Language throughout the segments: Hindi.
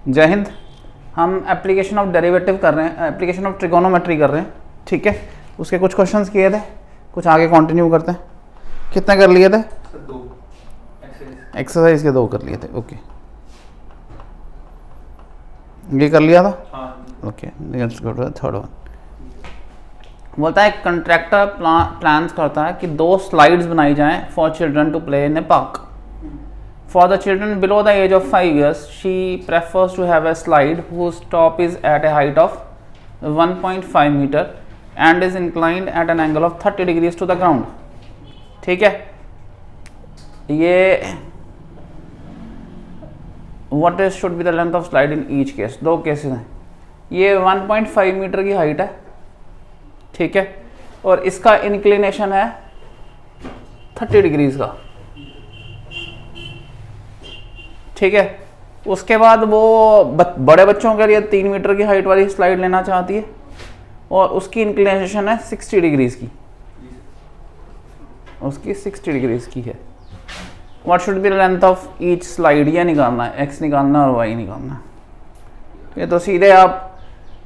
जय हिंद। हम एप्लीकेशन ऑफ डेरिवेटिव कर रहे हैं, एप्लीकेशन ऑफ ट्रिगोनोमेट्री कर रहे हैं, ठीक है। उसके कुछ क्वेश्चंस किए थे, कुछ आगे कंटिन्यू करते हैं। कितने कर लिए थे? 2 एक्सरसाइज के 2 कर लिए थे, ओके। ये कर लिया था, ओके। नेक्स्ट थर्ड वन बोलता है कंट्रैक्टर प्लान्स करता है कि 2 स्लाइड्स बनाई जाएं for children to play in a park. For the children below the age of 5 years, she prefers to have a slide whose top is at a height of 1.5 meter and is inclined at an angle of 30 degrees to the ground. ठीक है, ये what is should be the length of slide in each case? 2 cases हैं। ये 1.5 मीटर की हाइट है, ठीक है, और इसका इंक्लिनेशन है 30 डिग्रीज का, ठीक है। उसके बाद वो बड़े बच्चों के लिए 3 मीटर की हाइट वाली स्लाइड लेना चाहती है और उसकी इंक्लिनेशन है 60 डिग्रीज की, उसकी 60 डिग्रीज की है। What should be the length of each slide? ये निकालना है, एक्स निकालना है और वाई निकालना है। ये तो सीधे आप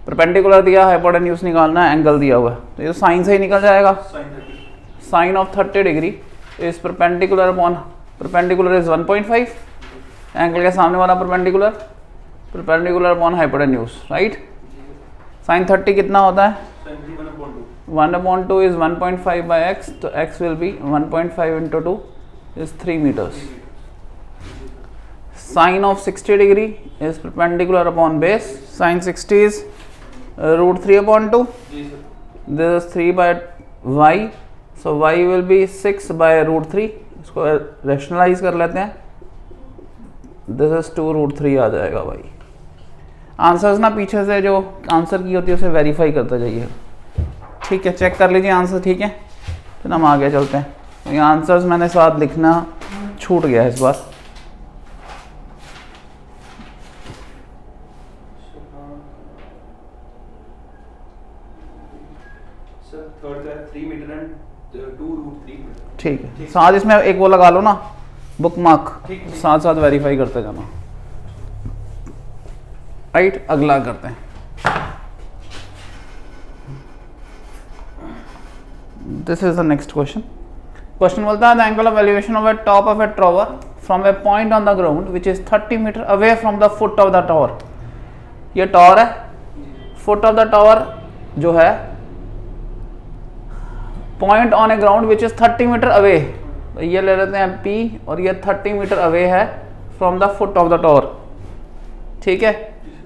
परपेंडिकुलर दिया, हाइपोटेन्यूज निकालना है, एंगल दिया हुआ है, तो ये तो साइन से ही निकल जाएगा। Sine of 30 degree is perpendicular upon perpendicular is 1.5, angle के सामने वाला perpendicular, perpendicular upon hypotenuse, right. Sine 30 कितना होता है? 1/2 इज 1.5 बाई एक्स, तो x will be 1.5 into 2 is 3 metres. Sine of 60 degree is perpendicular upon base, sine 60 is √3/2, this is 3 by y, so y will be 6 by √3। इसको रैशनलाइज कर लेते हैं, दिस इज 2√3 आ जाएगा भाई। आंसर्स ना पीछे से जो आंसर की होती है उसे वेरीफाई करते जाइए, ठीक है। चेक कर लीजिए आंसर, ठीक है, फिर हम आगे चलते हैं। तो ये आंसर्स मैंने साथ लिखना छूट गया इस बार। ठीक है, साथ इसमें एक वो लगा लो ना, बुक मार्क, साथ साथ वेरीफाई करते जाना, राइट। अगला करते हैं, this is the next question. Question बोलता है the angle of elevation of a top of a tower from a point on the ground which is 30 metre away from the foot of the tower. ये टावर है, फुट ऑफ द टावर जो है point on a ground which is 30 metre away, तो ये ले लेते हैं P और ये 30 मीटर अवे है from the foot of the tower, ठीक है।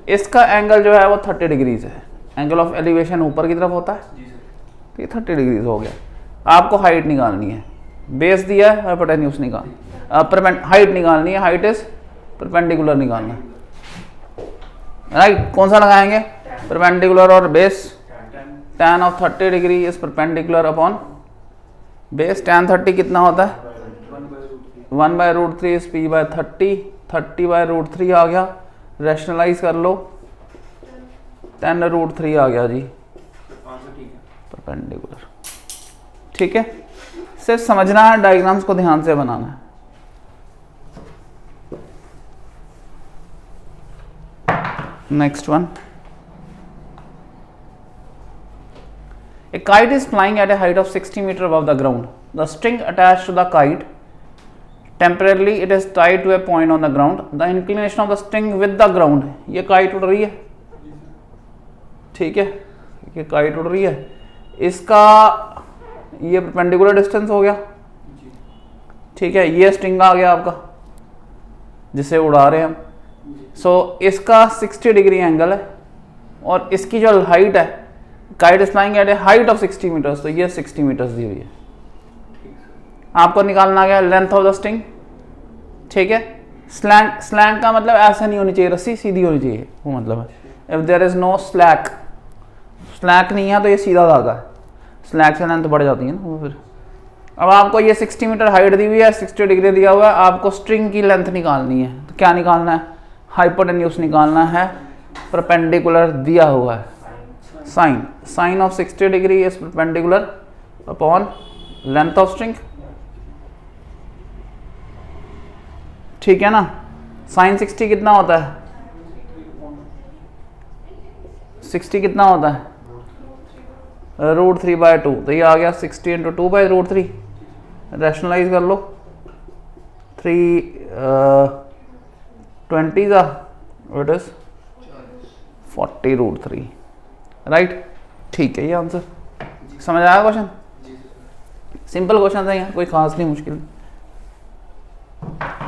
इसका एंगल जो है वो 30 डिग्रीज है। एंगल ऑफ एलिवेशन ऊपर की तरफ होता है, तो ये 30 डिग्रीज हो गया। आपको हाइट निकालनी है, बेस दिया है, हाइपोटेन्यूज निकाल, हाइट निकालनी है, हाइट इज परपेंडिकुलर निकालना है, राइट। कौन सा लगाएंगे? परपेंडिकुलर और base. tan of 30 degree is perpendicular upon base. tan 30 कितना होता है? 1/√3 इज P बाय 30, 30/√3 आ गया। रैशनलाइज कर लो, 10√3 आ गया जी, परपेंडिकुलर, ठीक है। सिर्फ समझना है, डायग्राम्स को ध्यान से बनाना है। Next one, a kite is flying at a height of 60 meter above the ground. The string attached to the kite, temporarily it is tied to a point on the ground. The inclination of the string with the ground, ये kite उड़ रही है, ठीक है, ये kite उड़ रही है, इसका ये perpendicular distance हो गया, ठीक है। ये string आ गया आपका जिसे उड़ा रहे हैं हम, सो इसका 60 डिग्री एंगल है और इसकी जो हाइट है, kite is flying at a height of 60 metres, तो ये 60 मीटर्स दी हुई है। आपको निकालना गया लेंथ ऑफ द स्ट्रिंग, ठीक है। स्लैंट का मतलब ऐसा नहीं होनी चाहिए, रस्सी सीधी होनी चाहिए, वो मतलब है। If there is no slack, slack नहीं है तो ये सीधा धागा है, स्लैक से लेंथ बढ़ जाती है ना फिर। अब आपको ये 60 मीटर हाइट दी हुई है, 60 डिग्री दिया हुआ है, आपको स्ट्रिंग की लेंथ निकालनी है, तो क्या निकालना है? हाइपोटेन्यूज निकालना है, परपेंडिकुलर दिया हुआ है। Sine of 60 degree is perpendicular upon length of string, ठीक है ना। साइन 60 कितना होता है? 60 कितना होता है, √3/2, तो ये आ गया 60 × 2/√3। रैशनलाइज कर लो, 3 20 इट इज 40√3, राइट। ठीक है, ये आंसर समझ आया क्वेश्चन। सिंपल क्वेश्चन है यहाँ, कोई खास नहीं मुश्किल।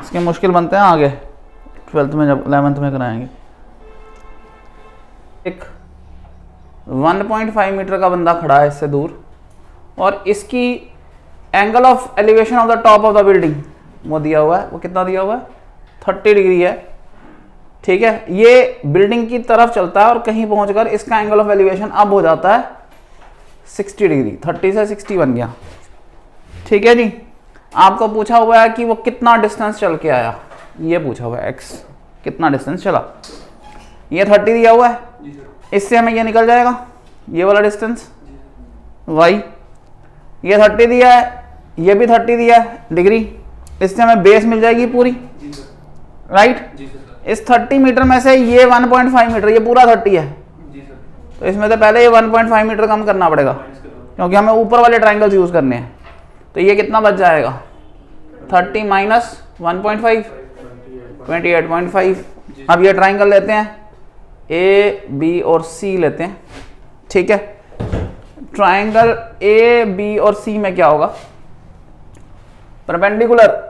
इसके मुश्किल बनते हैं आगे 12th में, जब 11th में कराएंगे। एक 1.5 मीटर का बंदा खड़ा है इससे दूर, और इसकी angle of elevation of the top of the building वो दिया हुआ है, वो कितना दिया हुआ है, 30 डिग्री है। ठीक है, ये बिल्डिंग की तरफ चलता है और कहीं पहुंचकर इसका एंगल ऑफ एलिवेशन अब हो जाता है 60 डिग्री, 30 से 60 बन गया। ठीक है जी, आपको पूछा हुआ है कि वो कितना डिस्टेंस चल के आया, ये पूछा हुआ है x कितना डिस्टेंस चला। ये 30 दिया हुआ है, इससे हमें ये निकल जाएगा ये वाला डिस्टेंस y। ये 30 दिया है, ये भी 30 दिया है डिग्री, इससे हमें बेस मिल जाएगी पूरी, राइट। इस 30 मीटर में से ये 1.5 मीटर, ये पूरा 30 है, तो इसमें से पहले ये 1.5 मीटर कम करना पड़ेगा, क्योंकि हमें ऊपर वाले ट्राइंगल्स यूज करने हैं। तो ये कितना बच जाएगा, 30 माइनस 1.5, 28.5। अब ये ट्राइंगल लेते हैं, ए बी और सी लेते हैं। ठीक है, ट्राइंगल ए बी और सी में क्या होगा, परपेंडिकुलर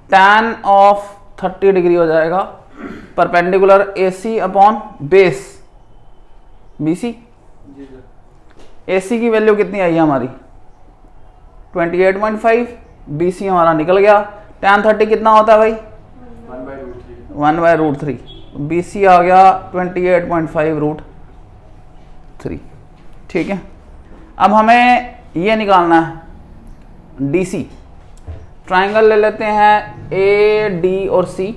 tan ऑफ 30 डिग्री हो जाएगा perpendicular AC upon base BC। AC की वैल्यू कितनी आई है हमारी, 28.5, BC हमारा निकल गया। tan 30 कितना होता है भाई, 1/√3, BC आ गया 28.5√3। ठीक है, अब हमें ये निकालना है DC। ट्राइंगल ले लेते हैं AD और C,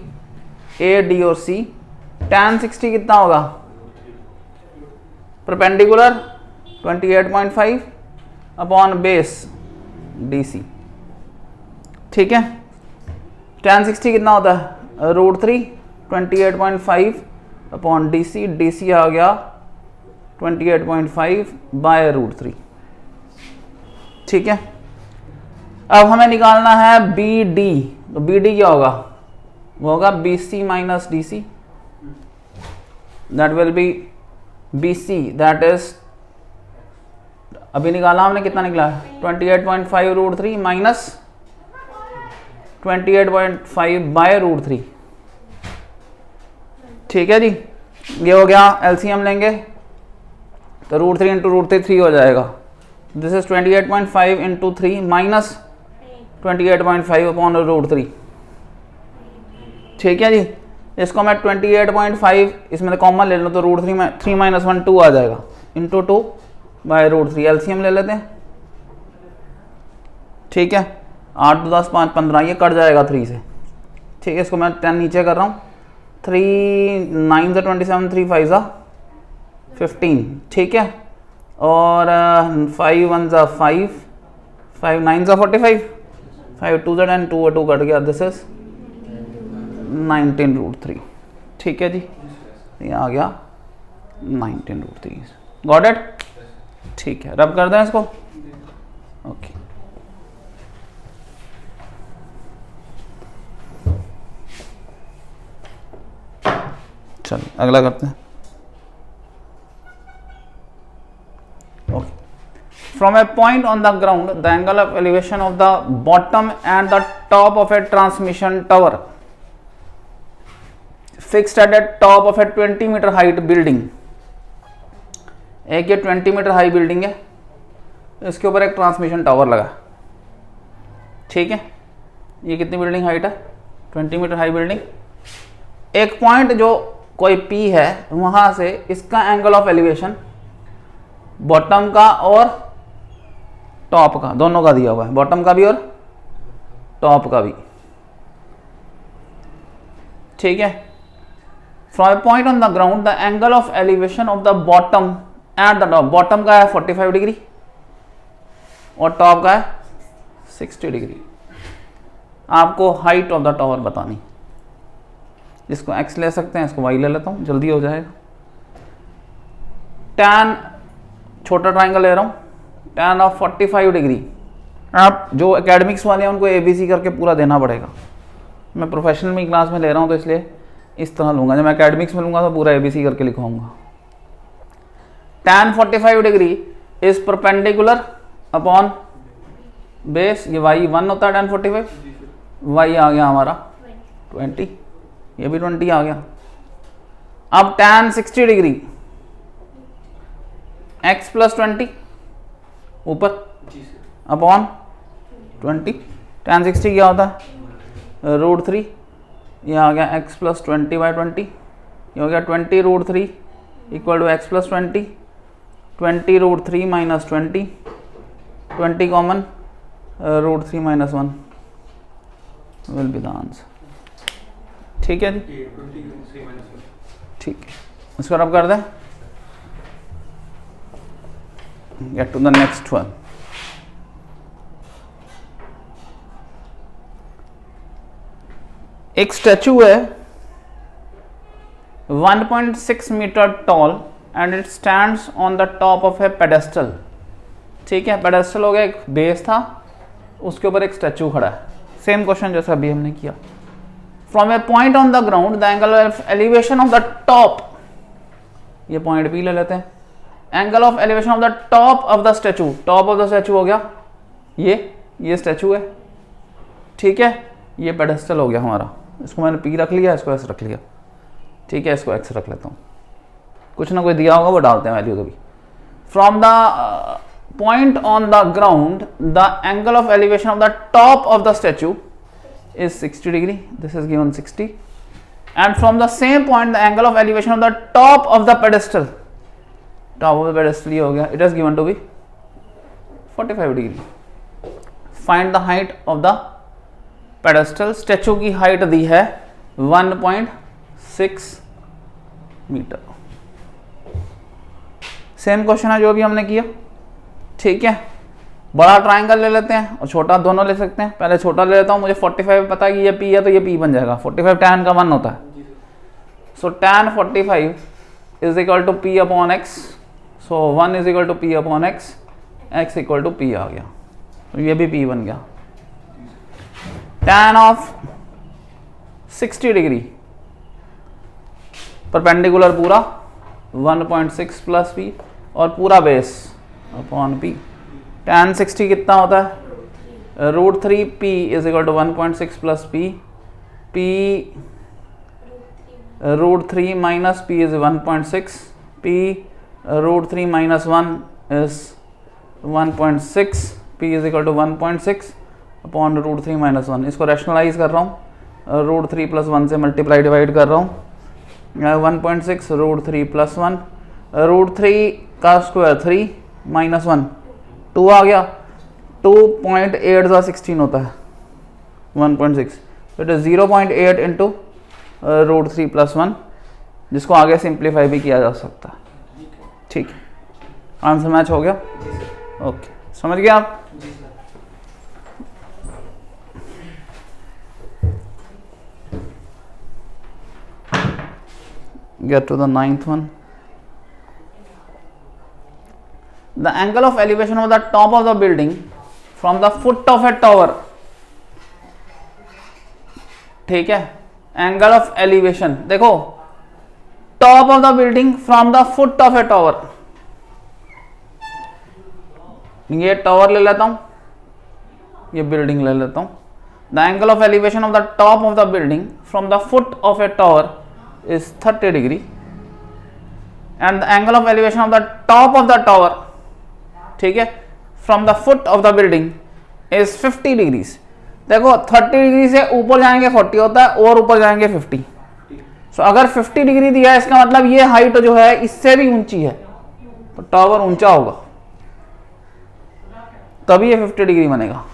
AD और C। tan 60 कितना होगा, परपेंडिकुलर 28.5 अपॉन बेस DC। ठीक है, tan 60 कितना होता है, √3, 28.5 अपॉन DC, DC आ गया 28.5/√3। ठीक है, अब हमें निकालना है BD, तो BD क्या होगा, वो होगा BC minus DC, that will be BC, that is अभी निकाला हमने, कितना निकला है 28.5√3 माइनस 28.5/√3। ठीक है जी, ये हो गया, LCM लेंगे तो √3 × √3 हो जाएगा। This is 28.5 × 3 minus 28.5 upon √3। ठीक है जी, इसको मैं 28.5 इसमें कॉमन ले लूँ तो √3 में 3 - 1 2 आ जाएगा, इंटू 2/√3। LCM ले लेते हैं। ठीक है, 8 × 10 = 5 15, ये कट जाएगा 3 से। ठीक है, इसको मैं 10 नीचे कर रहा हूँ, 3 9 × 27, 3 5 × 15। ठीक है, और 5 1 × 5, 5 9 × 45, 5 2 × 10, 2 2 कट गया, दिस इज 19√3। ठीक है जी, ये आ गया 19√3। Got it. ठीक है, रब कर दें इसको। ओके, चलो अगला करते हैं। Okay, from a point on the ground the angle of elevation of the bottom and the top of a transmission tower fixed at the top of a 20 metre height building. एक ये 20 मीटर हाई बिल्डिंग है, इसके ऊपर एक ट्रांसमिशन टावर लगा। ठीक है, ये कितनी बिल्डिंग हाइट है, 20 मीटर हाई बिल्डिंग। एक पॉइंट जो कोई P है, वहां से इसका एंगल ऑफ एलिवेशन बॉटम का और टॉप का, दोनों का दिया हुआ है, बॉटम का भी और टॉप का भी। ठीक है, from a point on the ground the angle of elevation of the bottom eight the top, bottom का है 45 डिग्री और टॉप का है 60 डिग्री। आपको हाइट ऑफ द टावर बतानी, इसको x ले सकते हैं, इसको y ले लेता हूं, जल्दी हो जाएगा। tan, छोटा ट्राइंगल ले रहा हूँ, tan ऑफ 45 डिग्री। आप जो एकेडमिक्स वाले हैं उनको ABC करके पूरा देना पड़ेगा। मैं प्रोफेशनल में क्लास में ले रहा हूँ तो इसलिए इस तरह लूँगा, जब मैं एकेडमिक्स में लूँगा तो पूरा ABC करके लिखवाऊँगा। tan 45 degree is perpendicular upon base, ये y1 होता है tan 45, y आ गया हमारा 20, ये भी 20 आ गया। अब tan 60 डिग्री x प्लस 20 ऊपर अपॉन 20, tan 60 क्या होता है √3, ये आ गया x प्लस 20/20, ये हो गया 20√3 equal to x plus 20, 20√3 minus 20, 20 common, √3 minus 1 will be the answer. ठीक है जी, ठीक है, इसको रब कर दें। Get to the next one. एक स्टैचू है 1.6 metre tall and it stands on the top of a pedestal. ठीक है, पेडेस्टल हो गया, एक बेस था, उसके ऊपर एक स्टैचू खड़ा है। सेम क्वेश्चन जैसा अभी हमने किया। From a point on the ground the angle of elevation of the top, ये पॉइंट भी ले लेते हैं, angle of elevation of the top of the statue, top of the statue हो गया ये स्टैचू है। ठीक है, ये पेडेस्टल हो गया हमारा, इसको मैंने P रख लिया, इसको S रख लिया। ठीक है, इसको X रख लेता हूँ, कुछ ना कोई दिया होगा वो डालते हैं वैल्यू कभी। From the point on the ground the angle of elevation of the top of the statue is 60 degree, this is given 60, and from the same point the angle of elevation of the top of the pedestal, top of the pedestal ये हो गया, it is given to be 45 degree. Find the height of the pedestal, statue की हाइट दी है 1.6 मीटर। सेम क्वेश्चन है जो भी हमने किया। ठीक है, बड़ा ट्राइंगल ले लेते हैं और छोटा दोनों ले सकते हैं। पहले छोटा ले लेता हूं, मुझे 45 पता है कि ये P है तो ये P बन जाएगा। 45 tan का 1 होता है, so tan 45 is equal to P upon X, so 1 is equal to P upon X, X equal to P आ गया, तो ये भी P बन गया। tan ऑफ 60 डिग्री परपेंडिकुलर पूरा 1.6 प्लस P और पूरा बेस अपॉन P। tan 60 कितना होता है √3P is equal to 1.6 plus P, P √3 minus P is 1.6, P √3 minus 1 is 1.6, P is equal to 1.6 upon √3 minus 1। इसको रैशनलाइज कर रहा हूँ, √3 प्लस 1 से मल्टीप्लाई डिवाइड कर रहा हूँ, 1.6 √3 प्लस 1, √3 का स्क्वायर 3 माइनस 1 2 आ गया, 2.8 ज़ा 16 होता है 1.6, तो इट इज 0.8 इंटू √3 प्लस 1, जिसको आगे सिंप्लीफाई भी किया जा सकता है। ठीक है, आंसर मैच हो गया। ओके, समझ गए आप। Get to the ninth one. The angle of elevation of the top of the building from the foot of a tower. ठीक है, एंगल ऑफ एलिवेशन देखो, top of the building from the foot of A tower, ये टॉवर ले लेता हूं, ये बिल्डिंग ले लेता हूं। The angle of elevation of the top of the building from the foot of A tower is 30 degree and the angle of elevation of the top of the tower, ठीक है, from the foot of the building is 50 degrees। देखो 30 डिग्री से ऊपर जाएंगे 40 होता है और ऊपर जाएंगे 50। सो अगर 50 डिग्री दिया है इसका मतलब ये हाइट जो है इससे भी ऊंची है, तो टावर ऊंचा होगा तभी ये 50 डिग्री बनेगा।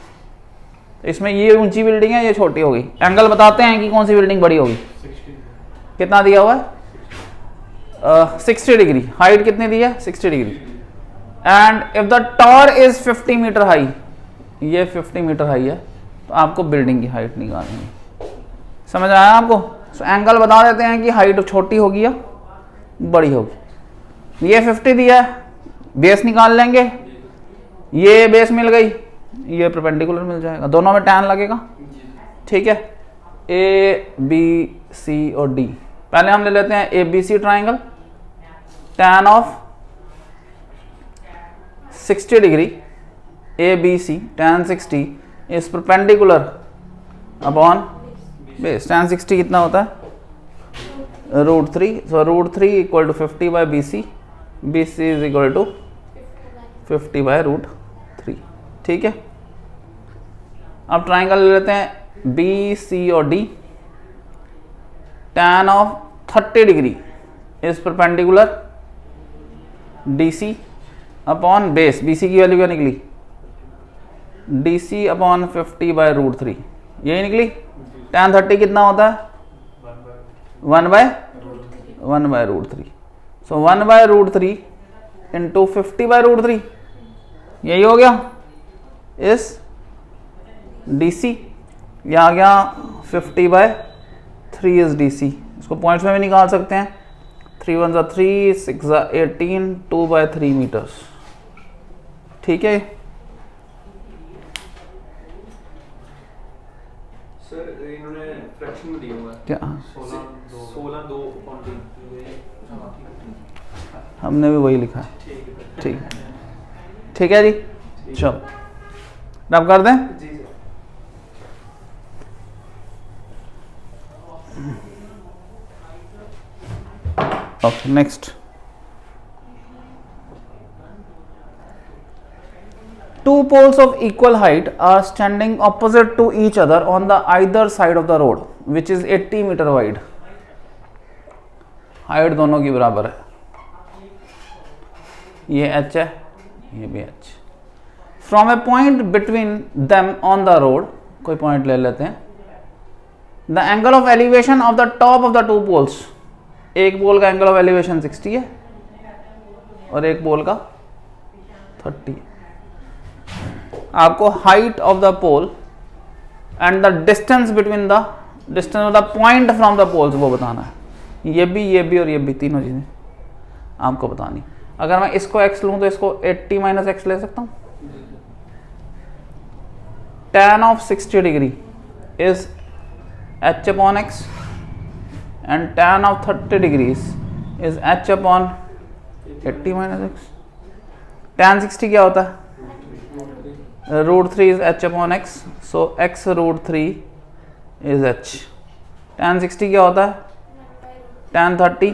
इसमें ये ऊंची बिल्डिंग है, ये छोटी होगी। एंगल बताते हैं कि कौन सी बिल्डिंग बड़ी होगी। कितना दिया हुआ है 60 डिग्री, हाइट कितनी दी है 60 degree, and if the tower is 50 metre high, ये 50 मीटर हाई है, तो आपको बिल्डिंग की हाइट निकालनी है। समझ आया आपको। एंगल बता देते हैं कि हाइट छोटी होगी या बड़ी होगी। ये 50 दिया है, बेस निकाल लेंगे, ये बेस मिल गई, ये परपेंडिकुलर मिल जाएगा, दोनों में tan लगेगा। ठीक है, ए बी सी और डी। पहले हम ले लेते हैं A B C triangle. tan of 60 degree A B C tan 60 is perpendicular upon base. tan 60 कितना होता है √3, so √3 equal to 50 by B C, B C is equal to 50 by √3। ठीक है, अब ट्राइंगल ले लेते हैं बी सी और D. tan of 30 degree is perpendicular D C upon base, B C की वैल्यू क्या निकली डी सी अपॉन 50 बाई √3, यही निकली। tan 30 कितना होता है 1 by √3, so 1 by √3 into 50 bye √3, यही हो गया इस डी सी। यह आ गया 50 बाय 3 इज डी सी। इसको पॉइंट्स में भी निकाल सकते हैं, 3 1 3, 6 18, 2 बाय 3 मीटर्स। ठीक है, सर इन्होंने फ्रैक्शन में दिया हुआ है क्या 16 2 हमने भी वही लिखा है। ठीक ठीक है जी, चलो रब कर दें। जी sir. Okay, next. Two poles of equal height are standing opposite to each other on the either side of the road, which is 80 meter wide. Height दोनों की बराबर है, ये h है, ये भी h। From a point between them on the road, कोई पॉइंट ले लेते हैं। The angle of elevation of the top of the two poles, एक पोल का एंगल ऑफ एलिवेशन 60 है और एक पोल का 30 है। आपको height of the pole and the distance between the distance of the point from the poles वो बताना है। ये भी और ये भी, तीनों चीजें आपको बतानी। अगर मैं इसको x लूं तो इसको 80 माइनस एक्स ले सकता हूं। tan of 60 degree is h upon x and tan of 30 degree is h upon 80 minus x. tan 60 क्या होता है √3 is h upon x, so x √3 is h। tan 60 क्या होता है tan 30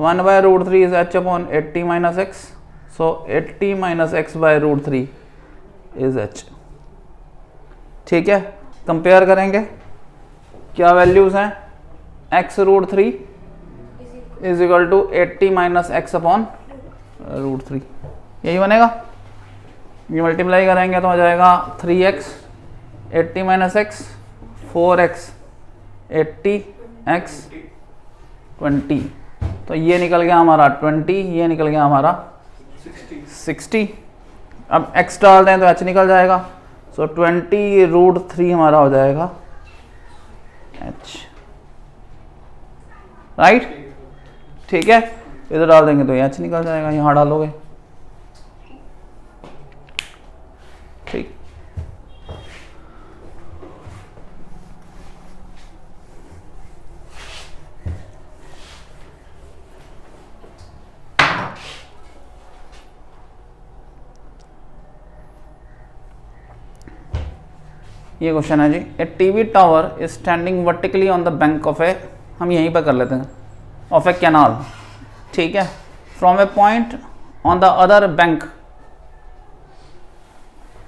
1 by √3 is h upon 80 minus x, so 80 minus x by √3 is h। ठीक है, कंपेयर करेंगे क्या वैल्यूज हैं, x √3 is equal to 80 minus x upon √3, यही बनेगा। ये मल्टीप्लाई करेंगे तो हो जाएगा 3x 80 minus x, 4x 80 x 20, तो ये निकल गया हमारा 20, ये निकल गया हमारा 60। अब x डाल दें तो h निकल जाएगा, सो 20 √3 हमारा हो जाएगा h। राइट, ठीक है, इधर डाल देंगे तो h निकल जाएगा, यहाँ डालोगे। ठीक, ये क्वेश्चन है जी। A TV tower is standing vertically on the bank of a, हम यहीं पर कर लेते हैं, ऑफ ए कैनाल। ठीक है, from a point on the other bank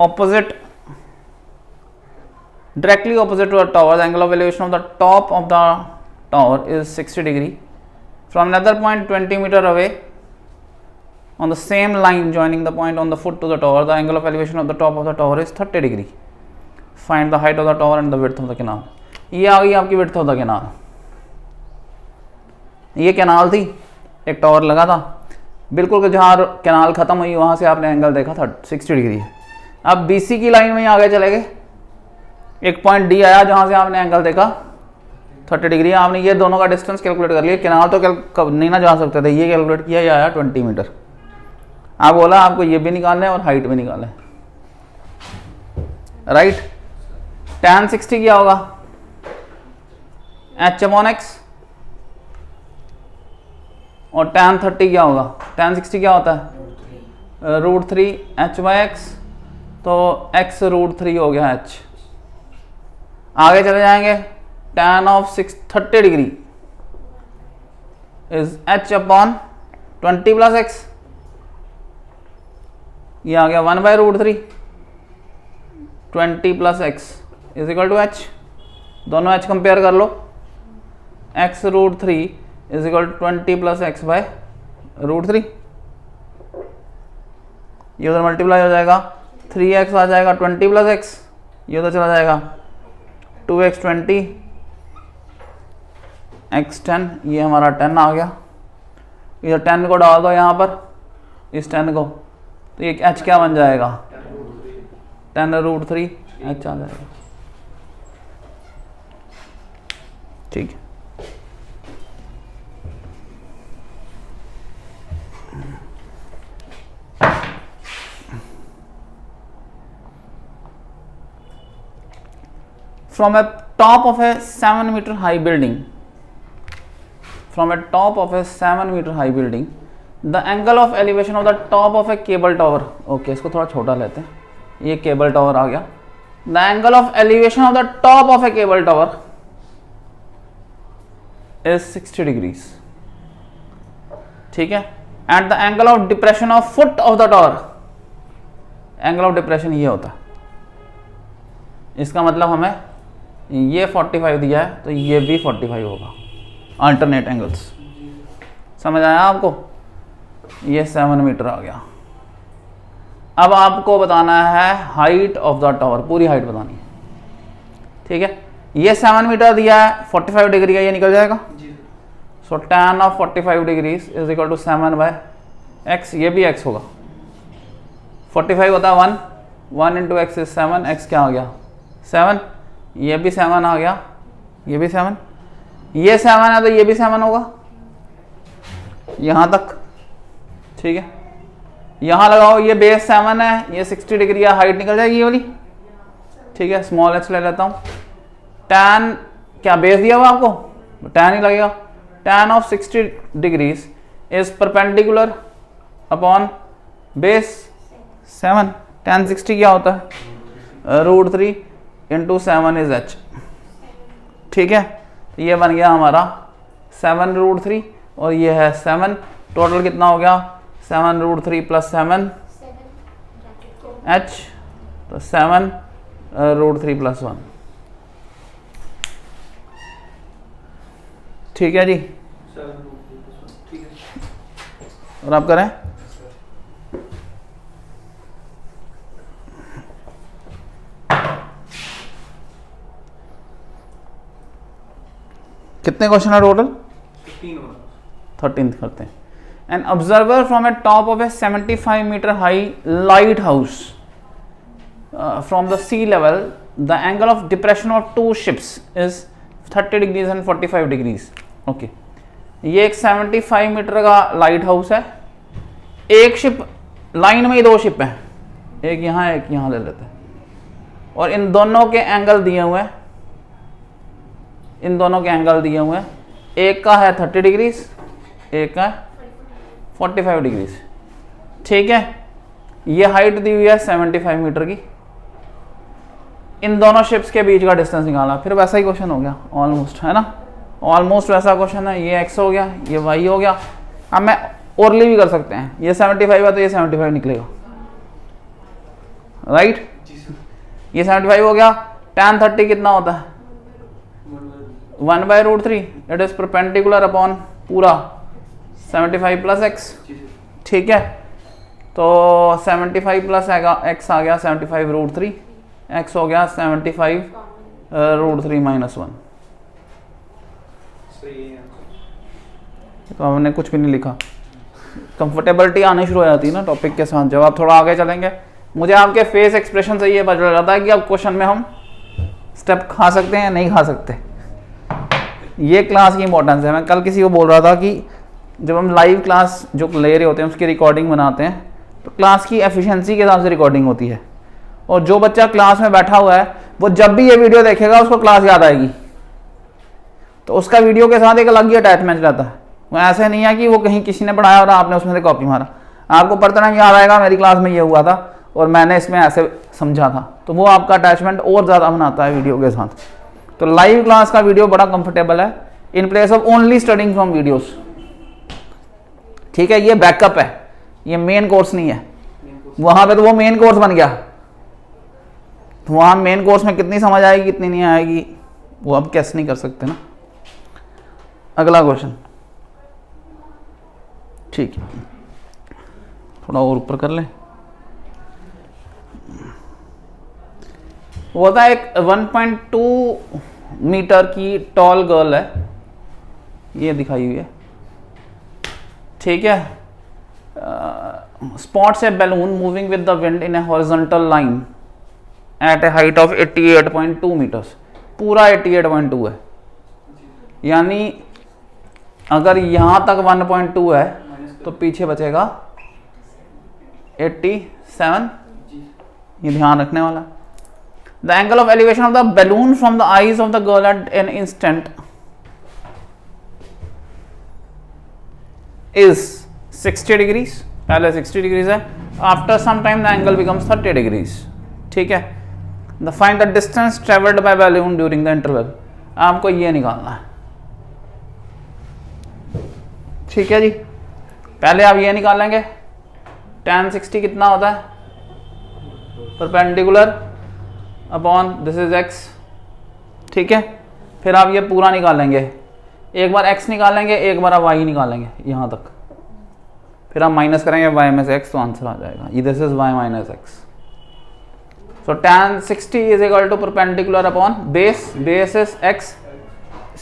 opposite, directly opposite to the tower, the angle of elevation of the top of the tower is 60 degree. From another point 20 meter away on the same line joining the point on the foot to the tower, the angle of elevation of the top of the tower is 30 degree. Find the height of the tower and the width of the canal. ये आ गई आपकी width of the canal। ये कैनाल थी, एक टावर लगा था, बिल्कुल जहाँ कैनाल खत्म हुई वहां से आपने एंगल देखा था 60 डिग्री है। अब BC की लाइन में ही आगे चले गए, एक पॉइंट D आया जहां से आपने एंगल देखा 30 डिग्री। आपने ये दोनों का डिस्टेंस कैलकुलेट कर लिया, किनारा तो नहीं ना जा सकते थे, ये कैलकुलेट किया, ये आया 20 मीटर। आप बोला आपको ये भी निकालना है और हाइट भी निकालना है, राइट। tan 60 क्या होगा, h/x, और tan 30 क्या होगा, tan 60 क्या होता है √3 h/x, तो x √3 हो गया h। आगे चले जाएंगे, tan of 30 degree is h/20 + x, ये आ गया 1/√3, 20 + x is equal to h। दोनों h कंपेयर कर लो, x √3 is equal to 20 + x/√3, ये उधर मल्टीप्लाई हो जाएगा, 3x आ जाएगा 20 + x, ये उधर चला जाएगा 2x 20 x 10, ये हमारा 10 आ गया। इधर 10 को डाल दो यहाँ पर, इस 10 को, तो ये h क्या बन जाएगा, 10√3 h आ जाएगा, ठीक है। From a top of a 7 meter high building, from a top of a 7 meter high building, the angle of elevation of the top of a cable tower, okay, इसको थोड़ा छोटा लेते हैं, ये केबल टावर आ गया। The angle of elevation of the top of a cable tower is 60 degrees, ठीक है। And the angle of depression of foot of the tower, angle of depression ये होता है, इसका मतलब हमें ये 45 दिया है तो ये भी 45 होगा, अल्टरनेट एंगल्स। समझ आया आपको, ये 7 मीटर आ गया। अब आपको बताना है हाइट ऑफ द टावर, पूरी हाइट बतानी है, ठीक है। ये 7 मीटर दिया है, 45 डिग्री का ये निकल जाएगा, so tan of 45 degrees is equal to 7/x, ये भी x होगा, 45 होता है 1, 1 × x इज 7, x क्या आ गया 7, ये भी 7 आ गया, ये भी 7, ये 7 है तो ये भी 7 होगा यहां तक, ठीक है। यहां लगाओ, ये बेस 7 है, ये 60 डिग्री है, हाइट निकल जाएगी ये वाली, ठीक है। स्मॉल h ले लेता हूं, tan क्या बेस दिया हुआ आपको, tan ही लगेगा, tan of 60 degrees is perpendicular upon base 7, tan 60 क्या होता है √3 × 7 इज h, ठीक है। ये बन गया हमारा 7√3 और ये है 7, टोटल कितना हो गया 7√3 + 7 h, तो 7√3 + 1, ठीक है जी। और आप करें, कितने क्वेश्चन है टोटल, 13 करते हैं। An observer from a top of a 75 metre high lighthouse from the sea level, the angle of depression of 2 ships is 30 degrees and 45 degrees, okay. ये एक 75 मीटर का लाइट हाउस है, एक शिप लाइन में ही 2 शिप हैं, एक यहाँ एक यहाँ ले लेते हैं, और इन दोनों के एंगल दिए हुए हैं, इन दोनों के एंगल दिए हुए हैं, एक का है 30 डिग्रीज, एक का 45 डिग्रीज, ठीक है। ये हाइट दी हुई है 75 मीटर की, इन दोनों शिप्स के बीच का डिस्टेंस निकालना, फिर वैसा ही क्वेश्चन हो गया ऑलमोस्ट, है ना, ऑलमोस्ट वैसा क्वेश्चन है। ये x हो गया, ये y हो गया। अब मैं ओरली भी कर सकते हैं, ये 75 है तो ये 75 निकलेगा, राइट। ये 75 हो गया, tan 30 कितना होता है 1/√3, इट इज परपेंडिकुलर अपॉन पूरा 75 + x, ठीक है। तो 75 + x आ गया 75√3, x हो गया 75√3 - 1, तो हमने कुछ भी नहीं लिखा। कंफर्टेबिलिटी आनी शुरू हो जाती है ना टॉपिक के साथ, जब आप थोड़ा आगे चलेंगे। मुझे आपके फेस एक्सप्रेशन से ये पता चल जाता है कि अब क्वेश्चन में हम स्टेप खा सकते हैं या नहीं खा सकते। ये क्लास की इंपॉर्टेंस है। मैं कल किसी को बोल रहा था कि जब हम लाइव क्लास जो ले रहे होते हैं उसकी रिकॉर्डिंग बनाते हैं तो क्लास की एफिशिएंसी के हिसाब से रिकॉर्डिंग होती है, और जो बच्चा क्लास में बैठा हुआ है वो जब भी ये वीडियो देखेगा उसको क्लास याद आएगी, तो उसका वीडियो के साथ एक अलग ही अटैचमेंट रहता है। वो ऐसे नहीं है कि वो कहीं किसी ने पढ़ाया और आपने उसमें से कॉपी मारा, आपको पढ़ते टाइम याद आएगा मेरी क्लास में ये हुआ था और मैंने इसमें ऐसे समझा था, तो वो आपका अटैचमेंट और ज़्यादा बनाता है वीडियो के साथ। तो लाइव क्लास का वीडियो बड़ा कंफर्टेबल है in place of only studying from videos. ठीक है, ये बैकअप है, ये मेन कोर्स नहीं है। वहां पे तो वो मेन कोर्स बन गया, तो वहां मेन कोर्स में कितनी समझ आएगी कितनी नहीं आएगी वो अब कैसे नहीं कर सकते ना। अगला क्वेश्चन, ठीक है, थोड़ा और ऊपर कर ले। वो था एक 1.2 मीटर की टॉल गर्ल है, ये दिखाई हुई है, ठीक है। Spots a balloon moving with the wind in a horizontal line at a height of 88.2 metres. पूरा 88.2 है, यानी अगर यहां तक 1.2 है तो पीछे बचेगा 87, ये ध्यान रखने वाला। The angle of elevation of the balloon from the eyes of the girl at an instant is 60 degrees. पहले 60 डिग्रीज है, after some time the angle becomes 30 degrees. ठीक है, the find the distance travelled by balloon during the interval. आपको ये निकालना है, ठीक है जी। पहले आप ये निकालेंगे tan 60 कितना होता है, perpendicular upon this is x, ठीक है। फिर आप ये पूरा निकालेंगे, एक बार x निकालेंगे, एक बार आप y निकालेंगे यहाँ तक, फिर आप माइनस करेंगे y में से x, तो आंसर आ जाएगा this is y minus x। So tan 60 is equal to perpendicular upon base, base is x,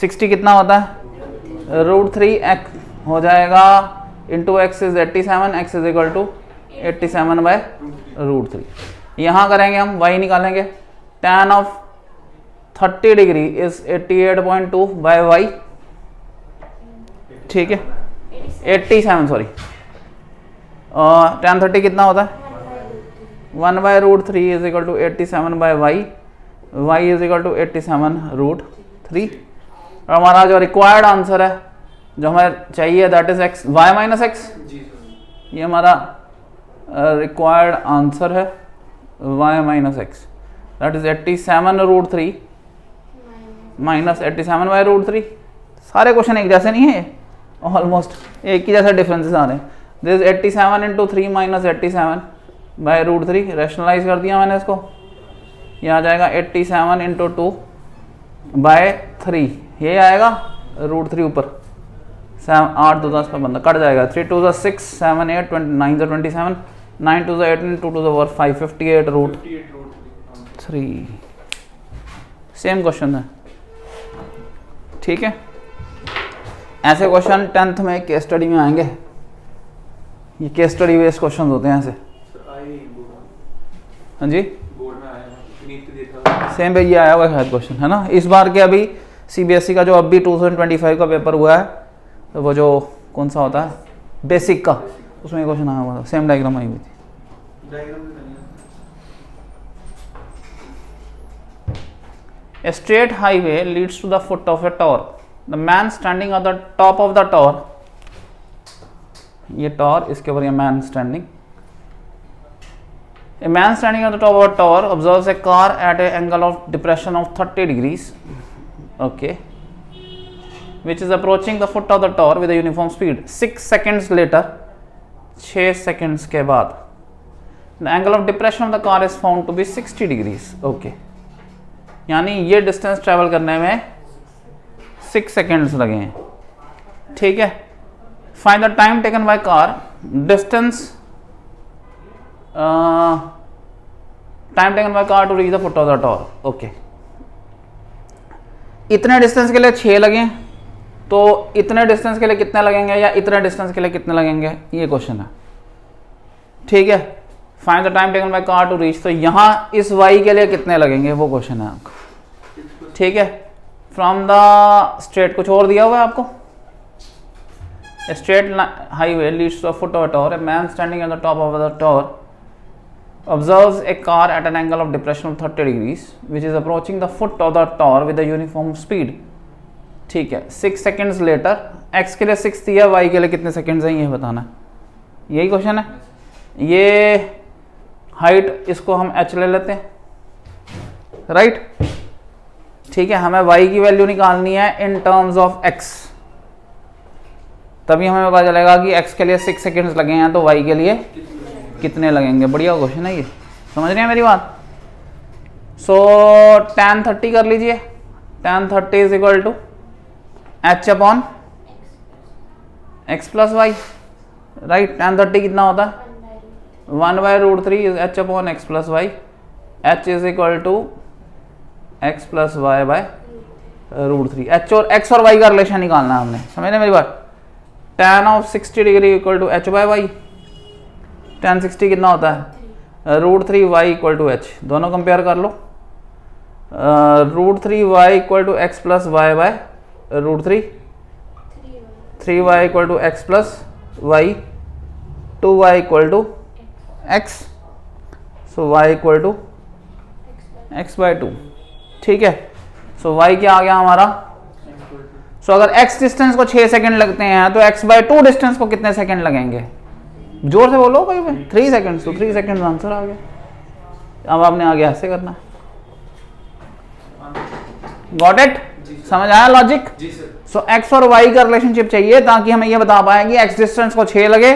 60 कितना होता है √3x हो जाएगा, into x is 87, x is equal to 87 by √3। यहाँ करेंगे हम y निकालेंगे, tan of 30 degree is 88.2 by y, ठीक है 87 सॉरी, और tan 30 कितना होता है 1 by √3 is equal to 87 by y, y is equal to 87 √3। और हमारा जो रिक्वायर्ड आंसर है जो हमें चाहिए that is x, y minus x, ये हमारा रिक्वायर्ड आंसर है y minus x, that is 87 √3 minus 87 by √3। सारे क्वेश्चन एक जैसे नहीं है, ऑलमोस्ट एक ही जैसे डिफरेंसेस आ रहे हैं। This 87 into 3 minus 87 by √3, rationalise कर दिया मैंने इसको, ये आ जाएगा 87 इंटू 2 बाय 3, ये आएगा √3 ऊपर 8 2 10 पर बंदा कट जाएगा, 3 2 6 7 8 9 27 9 2 18 2 to the power 5 58 √3। Same question है, ठीक है। ऐसे क्वेश्चन 10th में केस स्टडी में आएंगे, ये केस स्टडी बेस्ड क्वेश्चन होते हैं ऐसे। हाँ जी, सेम पे ये आया हुआ है क्वेश्चन, है ना। इस बार के अभी CBSE का जो अभी 2025 का पेपर हुआ है, तो वो जो कौन सा होता है बेसिक का, उसमें क्वेश्चन आया हुआ था, सेम डायग्राम आई हुई थी। A straight highway leads to the foot of a tower. The man standing at the top of the tower, ये tower, इसके ऊपर ये man standing. A man standing at the top of a tower observes a car at an angle of depression of 30 degrees, okay, which is approaching the foot of the tower with a uniform speed. 6 seconds later, 6 seconds के बाद, the angle of depression of the car is found to be 60 degrees, okay. यानी ये डिस्टेंस ट्रेवल करने में 6 सेकेंड्स लगे हैं, ठीक है। Find the time taken by car, distance time taken by car to reach the foot of the tower, okay. इतने डिस्टेंस के लिए 6 लगे, तो इतने डिस्टेंस के लिए कितने लगेंगे या इतने डिस्टेंस के लिए कितने लगेंगे, ये क्वेश्चन है, ठीक है। Find the time taken by car to reach, तो यहाँ इस y के लिए कितने लगेंगे वो क्वेश्चन है आपका, ठीक है। फ्रॉम द स्ट्रेट, कुछ और दिया हुआ है आपको, straight highway leads to a foot of tower, a man standing on the top of the tower observes a car at an angle of depression of 30 degrees which is approaching the foot of the tower with a uniform speed. ठीक है, 6 seconds later, x के लिए 6 दिया, y के लिए कितने सेकेंड्स हैं ये बताना, यही क्वेश्चन है। ये हाइट इसको हम h ले लेते हैं, राइट। ठीक है, हमें y की वैल्यू निकालनी है इन टर्म्स ऑफ x, तभी हमें पता चलेगा कि x के लिए 6 सेकेंड्स लगे हैं तो y के लिए कितने लगेंगे। बढ़िया क्वेश्चन है ये, समझ रहे हैं मेरी बात। सो tan 30 कर लीजिए, tan 30 is equal to h upon x plus y, right. tan 30 कितना होता है 1/√3 is h upon x plus y, h is equal to x plus y by √3। h और x और y का रिलेशन निकालना है हमने, समझ रहे मेरी बात। tan of 60 degree equal to h by y, tan 60 कितना होता है √3y इक्वल टू h, दोनों कंपेयर कर लो। √3y equal to x plus y by √3, 3y equal to x plus y, 2y equal to x, so y equal to x by 2। ठीक है, सो y क्या आ गया हमारा, सो अगर x डिस्टेंस को 6 सेकंड लगते हैं तो x बाय 2 डिस्टेंस को कितने सेकंड लगेंगे, जोर से बोलो भाई, 3 सेकंड्स, तो 3 सेकंड आंसर आ गया। अब आपने आगे ऐसे करना, गॉट इट, समझ आया लॉजिक। सो x और y का रिलेशनशिप चाहिए ताकि हमें ये बता पाए कि x डिस्टेंस को 6 लगे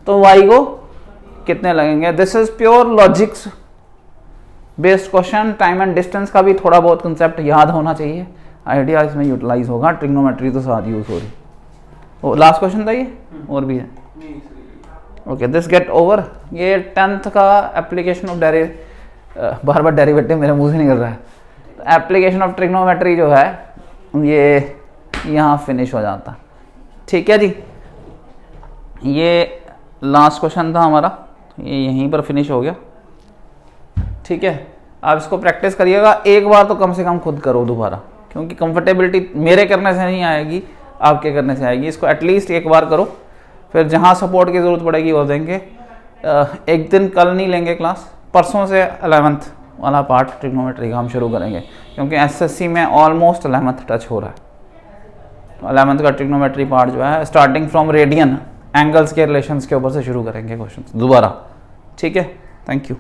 तो y को कितने लगेंगे। This is pure logics based question. Time and distance का भी थोड़ा बहुत कंसेप्ट याद होना चाहिए, आइडिया इसमें यूटिलाइज होगा। ट्रिग्नोमेट्री तो साथ यूज हो रही। वो लास्ट क्वेश्चन था ये, और भी है। Okay, this get over. ये 10th का application of bar bar derivative मेरे मुंह से निकल रहा है, एप्लीकेशन ऑफ ट्रिग्नोमेट्री जो है ये यहाँ फिनिश हो जाता। ठीक है जी, ये लास्ट क्वेश्चन था हमारा, ये यहीं पर फिनिश हो गया। ठीक है, आप इसको प्रैक्टिस करिएगा, एक बार तो कम से कम खुद करो दोबारा, क्योंकि कंफर्टेबिलिटी मेरे करने से नहीं आएगी, आपके करने से आएगी। इसको एटलीस्ट एक बार करो, फिर जहाँ सपोर्ट की ज़रूरत पड़ेगी वो देंगे। एक दिन कल नहीं लेंगे क्लास, परसों से 11th वाला पार्ट ट्रिग्नोमेट्री का हम शुरू करेंगे, क्योंकि एसएससी में ऑलमोस्ट 11th टच हो रहा है। 11th का ट्रिग्नोमेट्री पार्ट जो है स्टार्टिंग फ्रॉम रेडियन एंगल्स के रिलेशंस के ऊपर से शुरू करेंगे क्वेश्चन दोबारा। ठीक है, थैंक यू।